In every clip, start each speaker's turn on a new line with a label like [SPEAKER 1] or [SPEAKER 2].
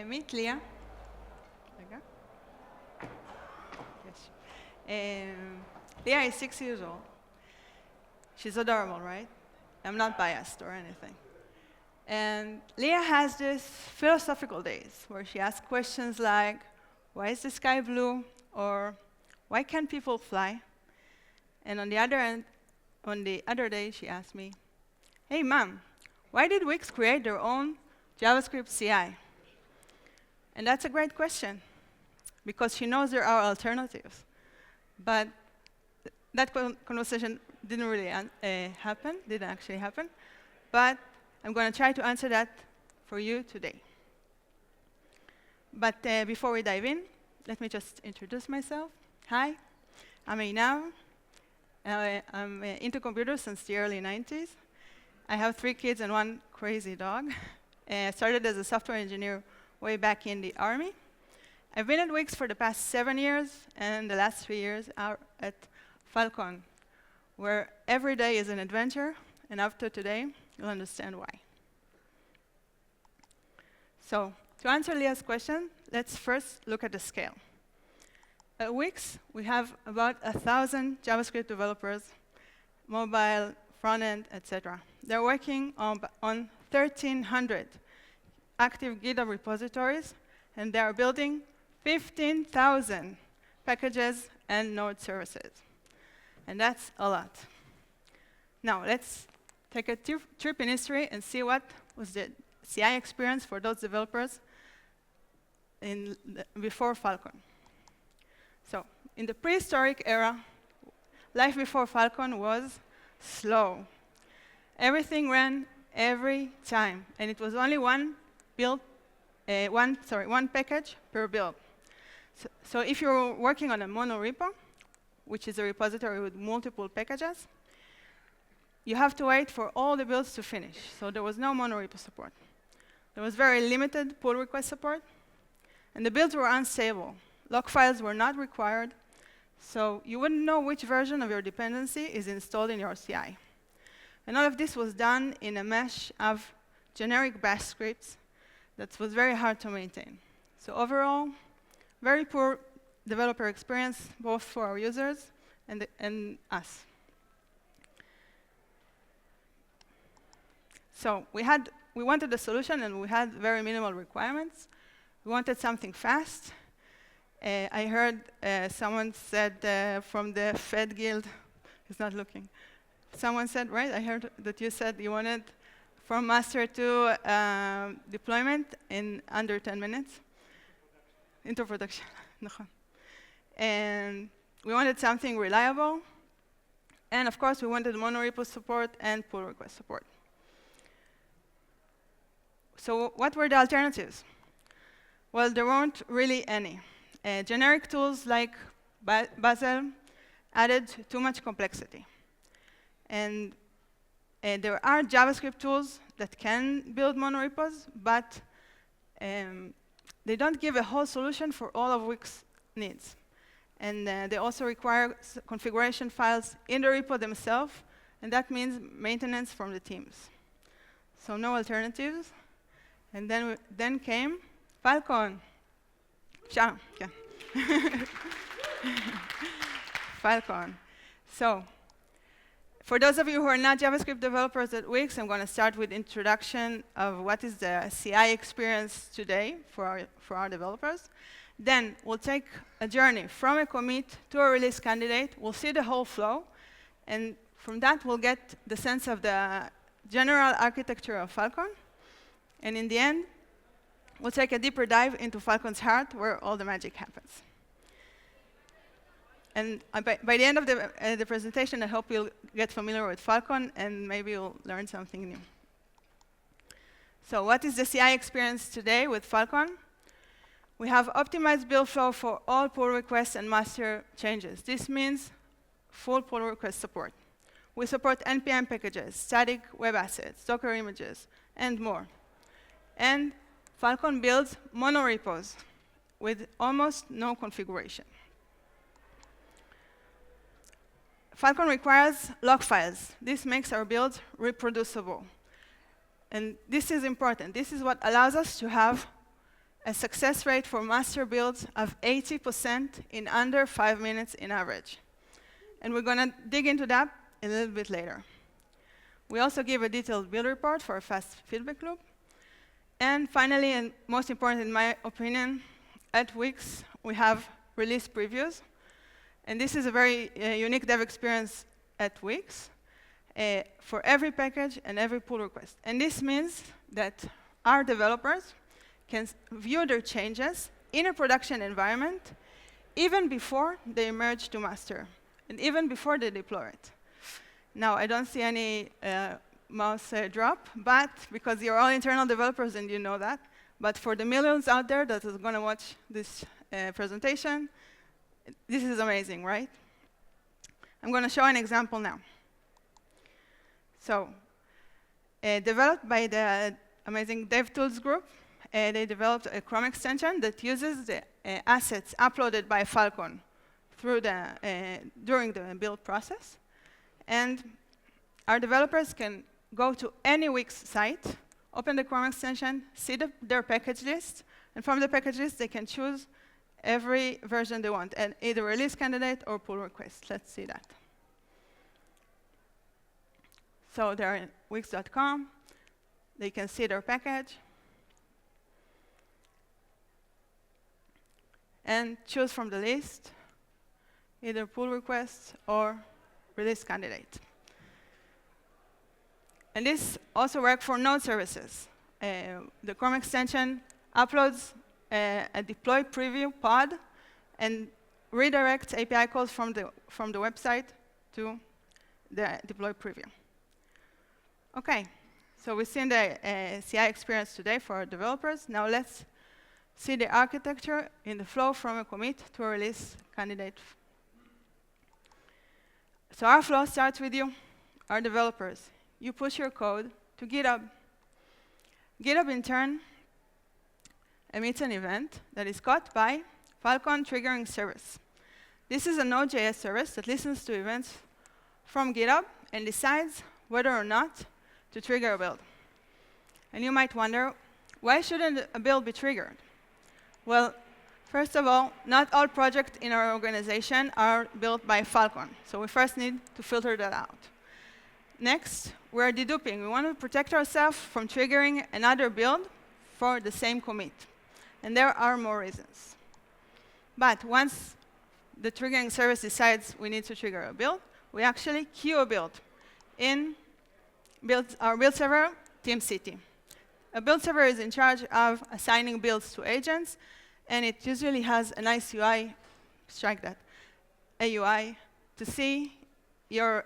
[SPEAKER 1] meet Leah. Okay. Yes. Leah is 6 years old. She's adorable, right? I'm not biased or anything. And Leah has these philosophical days where she asks questions like, why is the sky blue? Or why can't people fly? And on the other day, she asked me, hey, Mom, why did Wix create their own JavaScript CI? And that's a great question, because she knows there are alternatives. But that conversation didn't really didn't actually happen. But I'm going to try to answer that for you today. But before we dive in, let me just introduce myself. Hi, I'm Einav. I'm into computers since the early 90s. I have 3 kids and 1 crazy dog. I started as a software engineer way back in the army. I've been at Wix for the past 7 years, and the last 3 years are at Falcon, where every day is an adventure, and after today, you'll understand why. So, to answer Leah's question, let's first look at the scale. At Wix, we have about 1,000 JavaScript developers, mobile, front-end, etc. They're working on 1,300 active GitHub repositories, and they are building 15,000 packages and node services. And that's a lot. Now, let's take a trip in history and see what was the CI experience for those developers before Falcon. So, in the prehistoric era, life before Falcon was slow. Everything ran every time, and it was only one package per build. So if you're working on a monorepo, which is a repository with multiple packages, you have to wait for all the builds to finish. So there was no monorepo support. There was very limited pull request support, and the builds were unstable. Log files were not required, so you wouldn't know which version of your dependency is installed in your CI. And all of this was done in a mesh of generic bash scripts that was very hard to maintain. So overall, very poor developer experience, both for our users and us. So we wanted a solution, and we had very minimal requirements. We wanted something fast. I heard someone said from the Fed Guild, he's not looking. Someone said, right? I heard that you said you wanted from master to deployment in under 10 minutes. Into production. And we wanted something reliable. And of course, we wanted monorepo support and pull request support. So what were the alternatives? Well, there weren't really any. Generic tools like Bazel added too much complexity. And there are JavaScript tools that can build monorepos, but they don't give a whole solution for all of Wix needs. And they also require configuration files in the repo themselves, and that means maintenance from the teams. So no alternatives. And then came Falcon. Yeah. Falcon. So, for those of you who are not JavaScript developers at Wix, I'm going to start with introduction of what is the CI experience today for our developers. Then we'll take a journey from a commit to a release candidate. We'll see the whole flow. And from that, we'll get the sense of the general architecture of Falcon. And in the end, we'll take a deeper dive into Falcon's heart, where all the magic happens. And by the end of the presentation, I hope you'll get familiar with Falcon, and maybe you'll learn something new. So what is the CI experience today with Falcon? We have optimized build flow for all pull requests and master changes. This means full pull request support. We support NPM packages, static web assets, Docker images, and more. And Falcon builds monorepos with almost no configuration. Falcon requires log files. This makes our build reproducible. And this is important. This is what allows us to have a success rate for master builds of 80% in under 5 minutes in average. And we're going to dig into that a little bit later. We also give a detailed build report for a fast feedback loop. And finally, and most important in my opinion, at Wix, we have release previews. And this is a very unique dev experience at Wix for every package and every pull request. And this means that our developers can view their changes in a production environment even before they merge to master, and even before they deploy it. Now, I don't see any mouse drop, but because you're all internal developers and you know that, but for the millions out there that is going to watch this presentation, this is amazing, right? I'm going to show an example now. So, developed by the amazing DevTools group, they developed a Chrome extension that uses the assets uploaded by Falcon through during the build process. And our developers can go to any Wix site, open the Chrome extension, see their package list, and from the package list, they can choose every version they want, and either release candidate or pull request. Let's see that. So they're in wix.com. They can see their package and choose from the list either pull request or release candidate. And this also works for node services. The Chrome extension uploads a deploy preview pod and redirects API calls from the website to the deploy preview. OK, so we've seen the CI experience today for our developers. Now let's see the architecture in the flow from a commit to a release candidate. So our flow starts with you, our developers. You push your code to GitHub. GitHub, in turn, emits an event that is caught by Falcon triggering service. This is a Node.js service that listens to events from GitHub and decides whether or not to trigger a build. And you might wonder, why shouldn't a build be triggered? Well, first of all, not all projects in our organization are built by Falcon. So we first need to filter that out. Next, we're deduping. We want to protect ourselves from triggering another build for the same commit. And there are more reasons. But once the triggering service decides we need to trigger a build, we actually queue a build in our build server, TeamCity. A build server is in charge of assigning builds to agents, and it usually has a nice UI, strike that, a UI, to see your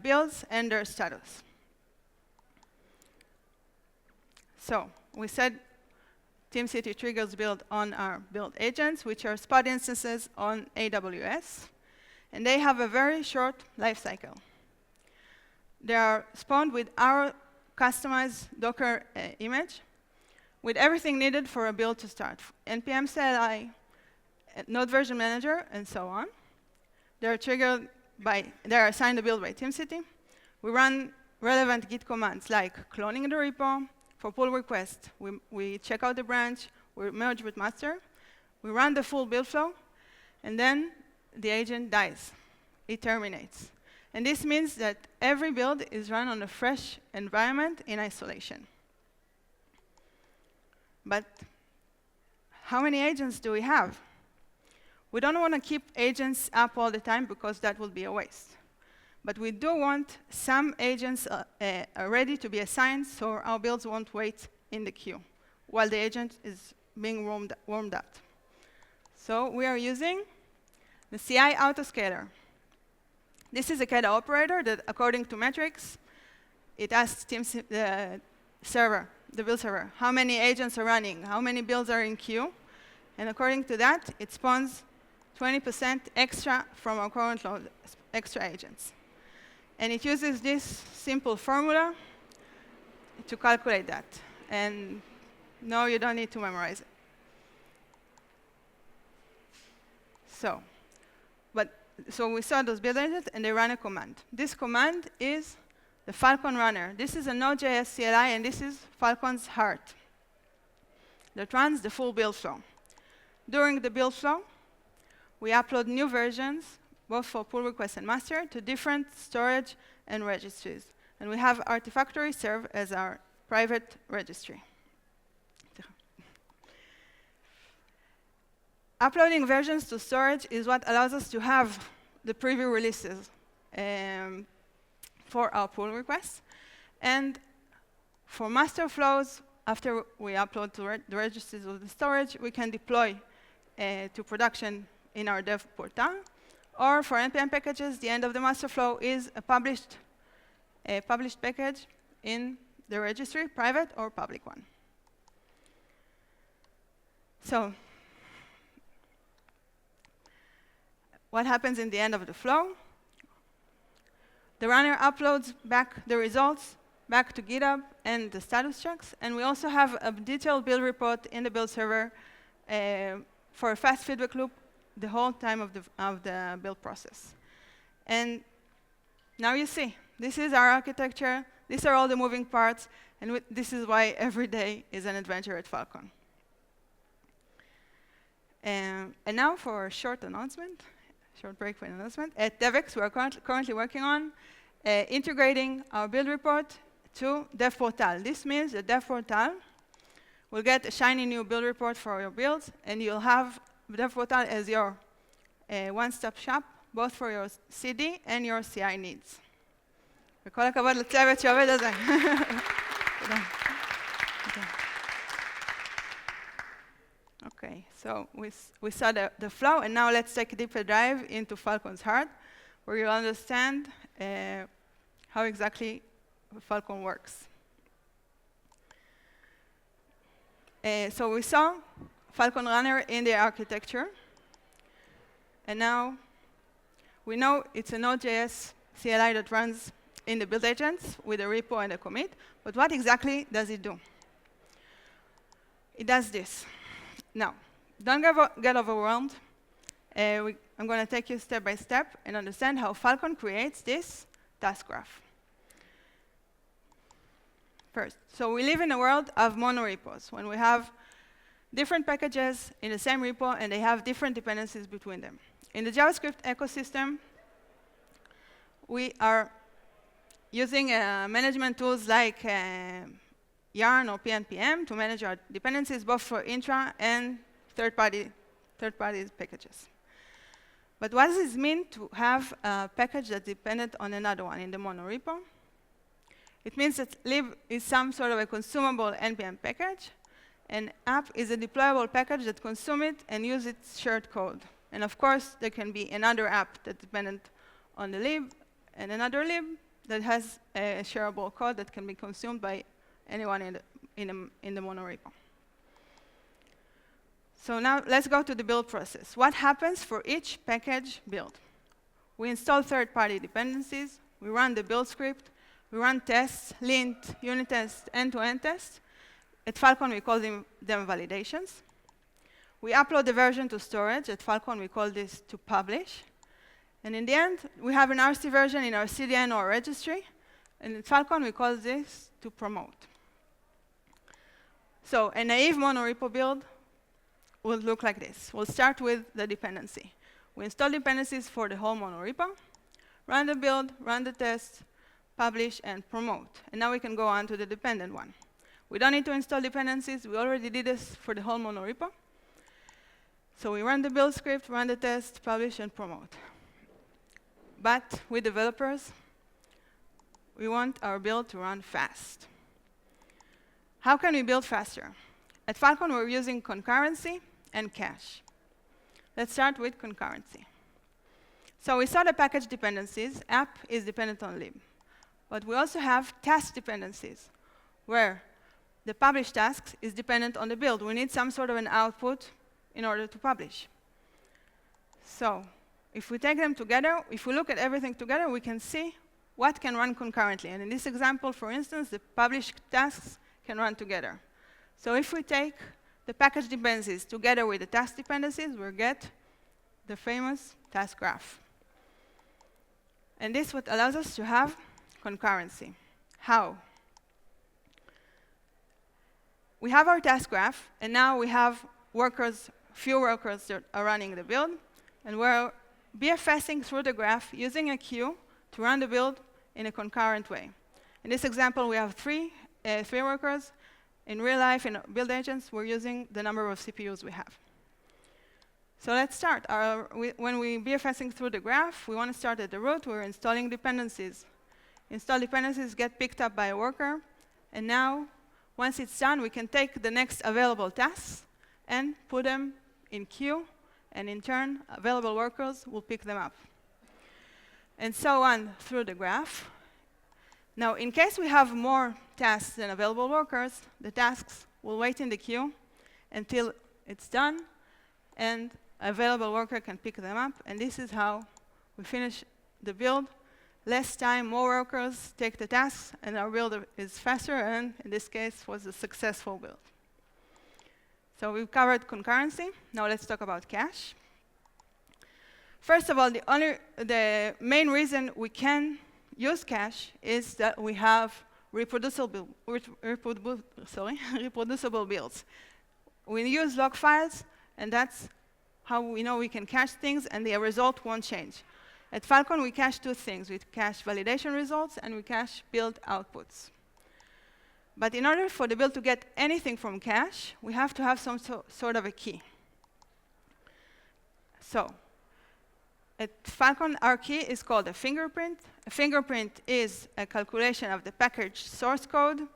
[SPEAKER 1] builds and their status. So we said TeamCity triggers build on our build agents, which are spot instances on AWS. And they have a very short lifecycle. They are spawned with our customized Docker image, with everything needed for a build to start. NPM CLI, Node version manager, and so on. They are assigned a build by TeamCity. We run relevant Git commands like cloning the repo. For pull request, we check out the branch, we merge with master, we run the full build flow, and then the agent dies. It terminates. And this means that every build is run on a fresh environment in isolation. But how many agents do we have? We don't want to keep agents up all the time because that would be a waste. But we do want some agents ready to be assigned so our builds won't wait in the queue while the agent is being warmed up. So we are using the CI autoscaler. This is a CADA operator that, according to metrics, it asks the server, the build server, how many agents are running, how many builds are in queue. And according to that, it spawns 20% extra from our current load, extra agents. And it uses this simple formula to calculate that. And no, you don't need to memorize it. So we saw those build agents, and they run a command. This command is the Falcon runner. This is a Node.js CLI, and this is Falcon's heart. that runs the full build flow. During the build flow, we upload new versions, both for pull request and master, to different storage and registries. And we have Artifactory serve as our private registry. Uploading versions to storage is what allows us to have the preview releases for our pull requests. And for master flows, after we upload to the registries of the storage, we can deploy to production in our dev portal. Or for NPM packages, the end of the master flow is a published package in the registry, private or public one. So what happens in the end of the flow? The runner uploads back the results back to GitHub and the status checks. And we also have a detailed build report in the build server for a fast feedback loop the whole time of the build process. And now you see, this is our architecture. These are all the moving parts. And this is why every day is an adventure at Falcon. And now for a short announcement. Short break for an announcement. At DevX, we are currently working on integrating our build report to Dev Portal. This means the Dev Portal will get a shiny new build report for your builds, and you'll have Dev Portal as your one-stop shop, both for your CD and your CI needs. וכל הכבוד לצוות שעובד על זה. Okay, so we saw the flow, and now let's take a deeper dive into Falcon's heart, where you'll understand how exactly Falcon works. So we saw Falcon Runner in the architecture, and now we know it's a Node.js CLI that runs in the build agents with a repo and a commit, but what exactly does it do? It does this. Now, don't get overwhelmed. I'm going to take you step by step and understand how Falcon creates this task graph. First, so we live in a world of monorepos, when we have different packages in the same repo, and they have different dependencies between them. In the JavaScript ecosystem, we are using management tools like Yarn or PNPM to manage our dependencies, both for intra and third-party packages. But what does it mean to have a package that's dependent on another one in the monorepo? It means that lib is some sort of a consumable NPM package, and app is a deployable package that consumes it and uses its shared code. And of course, there can be another app that's dependent on the lib, and another lib that has a shareable code that can be consumed by anyone in the monorepo. So now let's go to the build process. What happens for each package build? We install third-party dependencies. We run the build script. We run tests, lint, unit tests, end-to-end tests. At Falcon, we call them validations. We upload the version to storage. At Falcon, we call this to publish. And in the end, we have an RC version in our CDN or registry. And at Falcon, we call this to promote. So a naive monorepo build will look like this. We'll start with the dependency. We install dependencies for the whole monorepo, run the build, run the test, publish, and promote. And now we can go on to the dependent one. We don't need to install dependencies. We already did this for the whole monorepo. So we run the build script, run the test, publish, and promote. But with developers, we want our build to run fast. How can we build faster? At Falcon, we're using concurrency and cache. Let's start with concurrency. So we saw the package dependencies. App is dependent on lib. But we also have task dependencies, where the publish task is dependent on the build. We need some sort of an output in order to publish. So if we take them together, if we look at everything together, we can see what can run concurrently. And in this example, for instance, the publish tasks can run together. So if we take the package dependencies together with the task dependencies, we'll get the famous task graph. And this is what allows us to have concurrency. How? we have our task graph, and now we have workers, few workers that are running the build, and we're BFSing through the graph using a queue to run the build in a concurrent way. In this example, we have three workers. In real life, in build agents, we're using the number of CPUs we have. So let's start. When we're BFSing through the graph, we want to start at the root. We're installing dependencies. Install dependencies get picked up by a worker. And now, once it's done, we can take the next available tasks and put them in queue. And in turn, available workers will pick them up. And so on through the graph. Now, in case we have more tasks than available workers, the tasks will wait in the queue until it's done, and available worker can pick them up. And this is how we finish the build. Less time, more workers take the tasks, and our build is faster, and in this case, was a successful build. So we've covered concurrency. Now let's talk about cache. First of all, the main reason we can use cache is that we have reproducible builds. We use log files, and that's how we know we can cache things, and the result won't change. At Falcon, we cache two things. We cache validation results, and we cache build outputs. But in order for the build to get anything from cache, we have to have some sort of a key. So at Falcon, our key is called a fingerprint. A fingerprint is a calculation of the package source code,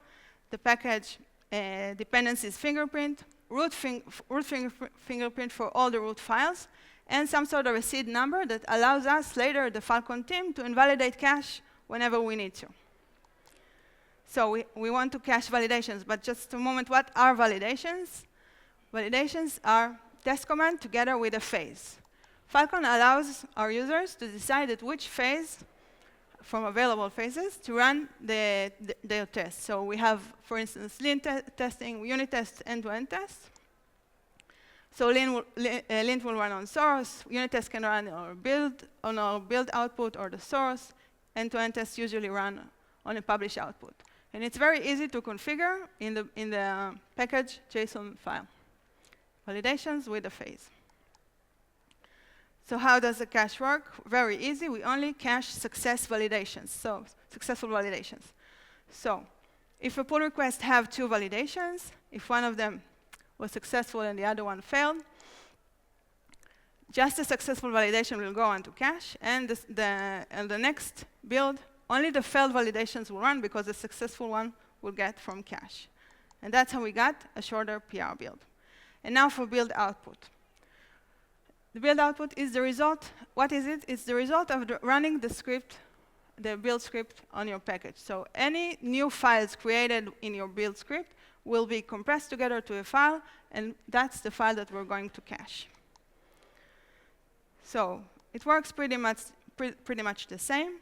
[SPEAKER 1] the package dependencies fingerprint, root fingerprint for all the root files, and some sort of a seed number that allows us later, the Falcon team, to invalidate cache whenever we need to. So we want to cache validations, but just a moment, what are validations? Validations are test command together with a phase. Falcon allows our users to decide at which phase from available phases to run their tests. So we have, for instance, lean testing, unit tests, end-to-end tests. So lint will run on source, unit tests can run on our build output or the source, end-to-end tests usually run on a publish output. And it's very easy to configure in the package JSON file. Validations with a phase. So how does the cache work? Very easy. We only cache successful validations. So if a pull request have two validations, if one of them was successful and the other one failed, just the successful validation will go onto cache, and the next build, only the failed validations will run because the successful one will get from cache. And that's how we got a shorter PR build. And now for build output. The build output is the result. What is it? It's the result of running the script, the build script on your package. So any new files created in your build script will be compressed together to a file, and that's the file that we're going to cache. So it works pretty much the same.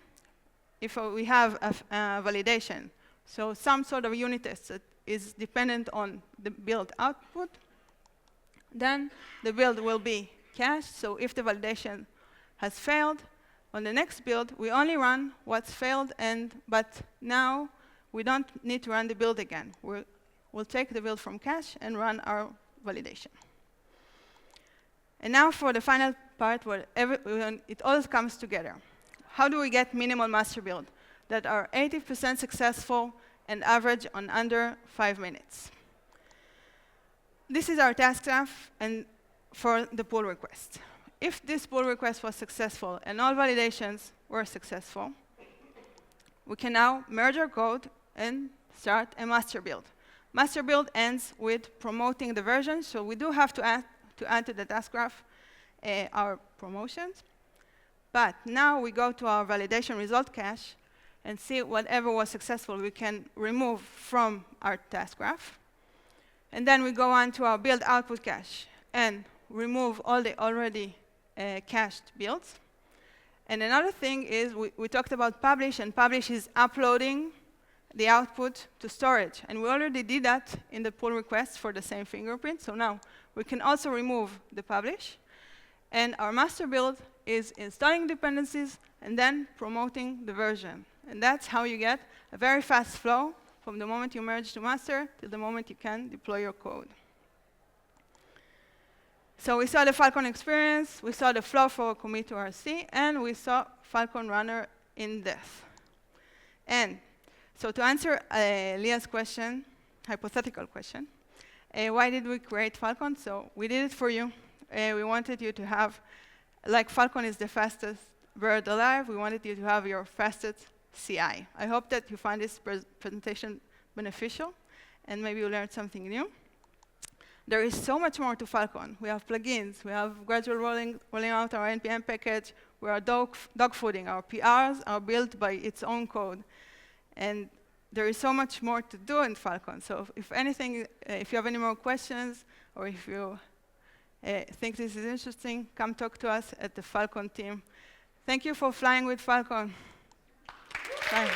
[SPEAKER 1] If we have a validation, so some sort of unit test that is dependent on the build output, then the build will be cached. So if the validation has failed, on the next build, we only run what's failed, but now we don't need to run the build again. We'll take the build from cache and run our validation. And now for the final part where it all comes together. How do we get minimal master build that are 80% successful and average on under 5 minutes? This is our task graph and for the pull request. If this pull request was successful and all validations were successful, we can now merge our code and start a master build. Master build ends with promoting the version, so we do have to add to the task graph our promotions. But now we go to our validation result cache and see whatever was successful we can remove from our task graph. And then we go on to our build output cache and remove all the already cached builds. And another thing is we talked about publish, and publish is uploading the output to storage. And we already did that in the pull request for the same fingerprint. So now we can also remove the publish. And our master build is installing dependencies and then promoting the version. And that's how you get a very fast flow from the moment you merge to master to the moment you can deploy your code. So we saw the Falcon experience, we saw the flow for commit to RC, and we saw Falcon runner in depth. And so to answer Leah's question, hypothetical question, why did we create Falcon? So we did it for you. We wanted you to have, like Falcon is the fastest bird alive, we wanted you to have your fastest CI. I hope that you find this presentation beneficial, and maybe you learned something new. There is so much more to Falcon. We have plugins, we have gradual rolling out our NPM package, we are dogfooding. Our PRs are built by its own code. And there is so much more to do in Falcon. So if anything, if you have any more questions, or if you think this is interesting, come talk to us at the Falcon team. Thank you for flying with Falcon. Bye.